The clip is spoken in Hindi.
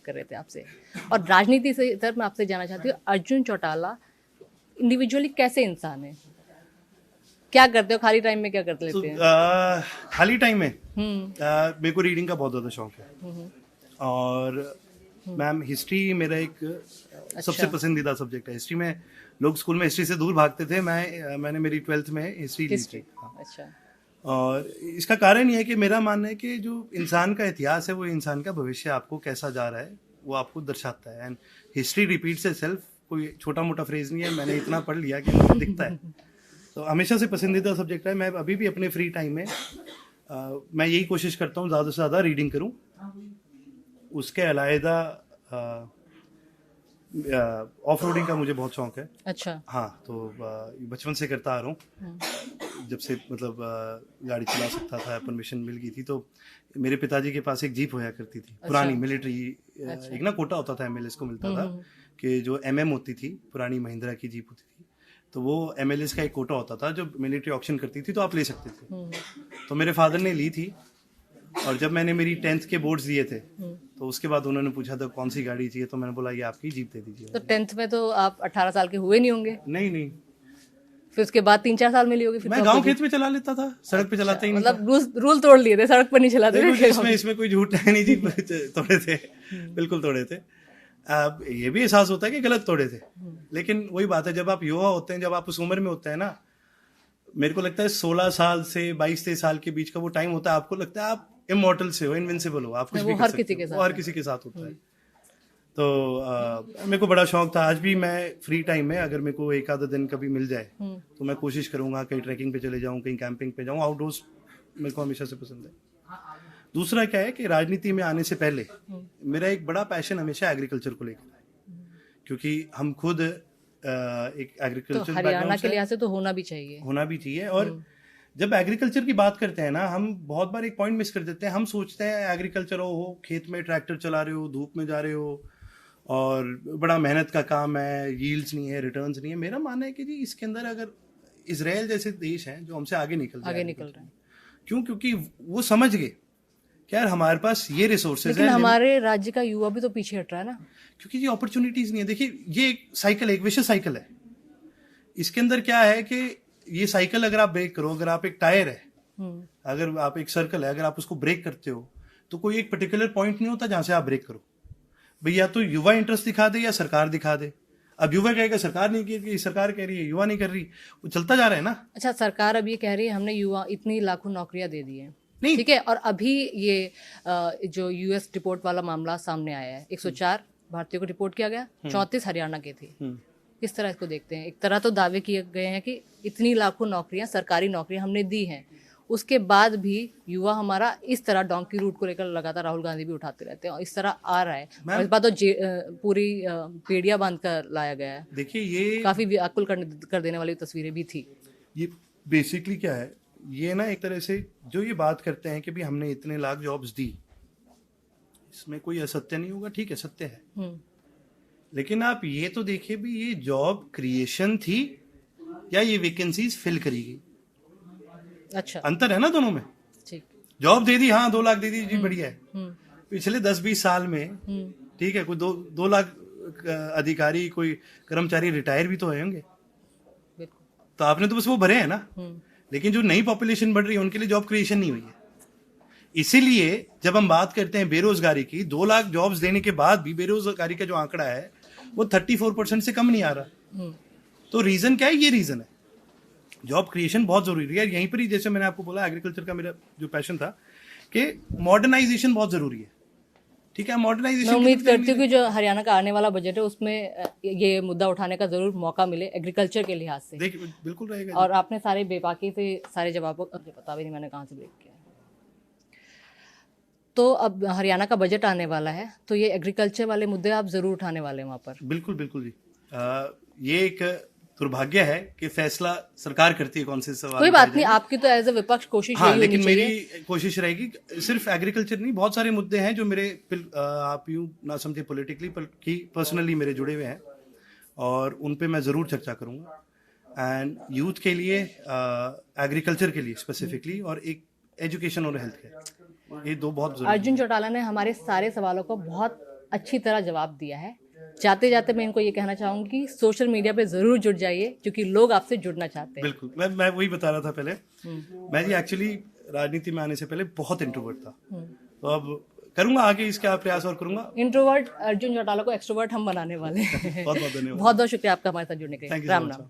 कर रहे थे आपसे। और राजनीति से इधर मैं आपसे जानना चाहती हूँ, अर्जुन चौटाला इंडिविजुअली कैसे इंसान है, क्या करते हो खाली टाइम में, क्या करते लेते हैं? खाली टाइम में मेरे को रीडिंग का बहुत ज़्यादा शौक है। और मैम हिस्ट्री मेरा एक सबसे पसंदीदा सब्जेक्ट है। हिस्ट्री में लोग स्कूल में हिस्ट्री से दूर भागते थे, मैंने मेरी 12th में हिस्ट्री ली थी। अच्छा। और इसका कारण ये है कि मेरा मानना है कि जो इंसान का इतिहास है वो इंसान का भविष्य आपको कैसा जा रहा है वो आपको दर्शाता है। एंड हिस्ट्री रिपीट्स इटसेल्फ, कोई छोटा मोटा फ्रेज नहीं है, मैंने इतना पढ़ लिया कि मुझे दिखता है। तो हमेशा से पसंदीदा सब्जेक्ट है। मैं अभी भी अपने फ्री टाइम में मैं यही कोशिश करता हूँ ज़्यादा से ज़्यादा रीडिंग करूँ। उसके अलावा ऑफ रोडिंग का मुझे बहुत शौक है। अच्छा। हाँ, तो बचपन से करता आ रहा हूँ, जब से मतलब गाड़ी चला सकता था, परमिशन मिल गई थी। तो मेरे पिताजी के पास एक जीप होया करती थी, पुरानी मिलिट्री। एक ना कोटा होता था, एमएलएस को मिलता था कि जो एमएम होती थी, पुरानी महिंद्रा की जीप होती थी, तो वो एमएलएस का एक कोटा होता था जो मिलिट्री ऑक्शन करती थी, तो आप ले सकते थे। तो मेरे फादर ने ली थी, और जब मैंने मेरी 10th के बोर्ड्स दिए थे तो उसके बाद उन्होंने पूछा था कौन सी गाड़ी चाहिए, तो मैंने बोला ये आपकी जीप दे दीजिए। तो 10th में तो आप 18 साल के हुए नहीं होंगे? नहीं, फिर उसके बाद 3-4 साल मिली होगी? फिर मैं गांव खेत में चला लेता था, सड़क पे चलाते ही नहीं। मतलब रूल तोड़ लिए थे, सड़क पर नहीं चलाते थे। इसमें कोई झूठ है नहीं जी, तोड़े थे, बिल्कुल तोड़े थे। अब ये भी एहसास होता है कि गलत तोड़े थे, लेकिन वही बात है, जब आप युवा होते हैं, जब आप उस उम्र में होते हैं ना, मेरे को लगता है 16 साल से 22-23 साल के बीच का वो टाइम होता है, आपको लगता है आप इमॉर्टल से हो, इनविंसिबल हो, आप कुछ भी कर सकते हो, वो हर किसी के साथ होता है। तो मेरे को बड़ा शौक था। आज भी मैं फ्री टाइम में अगर मेरे को एक आधा दिन कभी मिल जाए तो मैं कोशिश करूंगा कहीं ट्रैकिंग पे चले जाऊं, कहीं कैंपिंग पे जाऊं। आउटडोर्स मेरे को हमेशा से पसंद है। दूसरा क्या है कि राजनीति में आने से पहले मेरा एक बड़ा पैशन हमेशा एग्रीकल्चर को लेकर है, क्योंकि हम खुद एक एग्रीकल्चर हरियाणा के लिहाज से तो होना भी चाहिए। और जब एग्रीकल्चर की बात करते हैं ना, हम बहुत बार एक पॉइंट मिस कर देते हैं। हम सोचते हैं एग्रीकल्चर हो, खेत में ट्रैक्टर चला रहे हो, धूप में जा रहे हो, और बड़ा मेहनत का काम है, यील्ड्स नहीं है, रिटर्न्स नहीं है। मेरा मानना है कि जी इसके अंदर अगर इजराइल जैसे देश हैं जो हमसे आगे निकल रहे हैं, क्यों? क्योंकि वो समझ गए कि यार हमारे पास ये रिसोर्सेज हैं। हमारे राज्य का युवा भी तो पीछे हट रहा है ना, क्योंकि जी अपॉर्चुनिटीज नहीं है। देखिए ये एक साइकिल है, एक विशेष साइकिल है। इसके अंदर क्या है कि ये साइकिल अगर आप ब्रेक करो, अगर आप एक टायर है, अगर आप एक सर्कल है, अगर आप उसको ब्रेक करते हो तो कोई एक पर्टिकुलर पॉइंट नहीं होता जहां से आप ब्रेक करो। भैया तो युवा इंटरेस्ट दिखा दे या सरकार दिखा दे। अब युवा कहेगा सरकार नहीं की रही, सरकार कह रही है, युवा नहीं कर रही, वो चलता जा रहा है ना। अच्छा, सरकार अब ये कह रही है हमने युवा इतनी लाखों नौकरियां दे दी है, ठीक है, और अभी ये जो यूएस रिपोर्ट वाला मामला सामने आया है, 104 भारतीयों को रिपोर्ट किया गया, 34 हरियाणा के थे। किस तरह इसको देखते हैं? एक तरह तो दावे किए गए हैं कि इतनी लाखों नौकरियां, सरकारी नौकरियां हमने दी हैं, उसके बाद भी युवा हमारा इस तरह डोंकी रूट को लेकर लगातार राहुल गांधी भी उठाते रहते हैं, और इस तरह आ रहा है। और इस बात तो पूरी पेड़िया बांध कर लाया गया है। देखिए ये काफी व्याकुल कर देने वाली तस्वीरें भी थी। ये बेसिकली क्या है, ये ना एक तरह से जो ये बात करते हैं कि भी हमने इतने लाख जॉब्स दी, इसमें कोई असत्य नहीं होगा, ठीक है, सत्य है। लेकिन आप ये तो देखिए भी ये जॉब क्रिएशन थी या ये वैकेंसीज फिल करी गई। अच्छा, अंतर है ना दोनों में। ठीक, जॉब दे दी, हाँ 2 लाख दे दी जी, बढ़िया है। पिछले 10-20 साल में ठीक है, कोई 2 लाख अधिकारी, कोई कर्मचारी रिटायर भी तो हुए होंगे, तो आपने तो बस वो भरे हैं ना। लेकिन जो नई पॉपुलेशन बढ़ रही है उनके लिए जॉब क्रिएशन नहीं हुई है। इसीलिए जब हम बात करते हैं बेरोजगारी की, 2 लाख जॉब्स देने के बाद भी बेरोजगारी का जो आंकड़ा है वो 34% से कम नहीं आ रहा। तो रीजन क्या है? ये रीजन है, जॉब क्रिएशन बहुत जरूरी है। यहीं पर ही जैसे मैंने आपको बोला, एग्रीकल्चर का मेरा जो पैशन था कि मॉडर्नाइजेशन बहुत जरूरी है, ठीक है। मॉडर्नाइजेशन, मैं उम्मीद करती हूँ कि जो हरियाणा का आने वाला बजट है उसमें ये मुद्दा उठाने का जरूर मौका मिले एग्रीकल्चर के लिहाज से। बिल्कुल रहेगा। और आपने सारे बेबाकी से सारे जवाबों, पता भी नहीं मैंने कहाँ से ब्रेक किया। तो अब हरियाणा का बजट आने वाला है, तो ये एग्रीकल्चर वाले मुद्दे आप जरूर उठाने वाले हैं वहाँ पर? बिल्कुल बिल्कुल जी। ये एक दुर्भाग्य है कि फैसला सरकार करती है कौन से सवाल। कोई बात नहीं, आपकी तो एज ए विपक्ष कोशिश हाँ, लेकिन मेरी कोशिश रहेगी, सिर्फ एग्रीकल्चर नहीं, बहुत सारे मुद्दे हैं जो मेरे, आप यूं ना समझे पॉलिटिकली, बल्कि पर्सनली मेरे जुड़े हुए हैं, और उन पे मैं जरूर चर्चा करूंगा। एंड यूथ के लिए, एग्रीकल्चर के लिए स्पेसिफिकली, और एक एजुकेशन और हेल्थ केयर, ये 2 बहुत जरूरी। अर्जुन चौटाला ने हमारे सारे सवालों को बहुत अच्छी तरह जवाब दिया है। जाते जाते मैं इनको ये कहना चाहूंगी कि सोशल मीडिया पे जरूर जुड़ जाइए, क्योंकि लोग आपसे जुड़ना चाहते हैं। बिल्कुल, मैं वही बता रहा था पहले। मैं जी एक्चुअली राजनीति में आने से पहले बहुत इंट्रोवर्ट था, तो अब करूंगा आगे इसका प्रयास और करूंगा। इंट्रोवर्ट अर्जुन चौटाला को एक्सट्रोवर्ट हम बनाने वाले हैं। बहुत बहुत धन्यवाद। बहुत बहुत शुक्रिया आपका हमारे साथ जुड़ने के लिए। Thank you Ram so Ram. Much.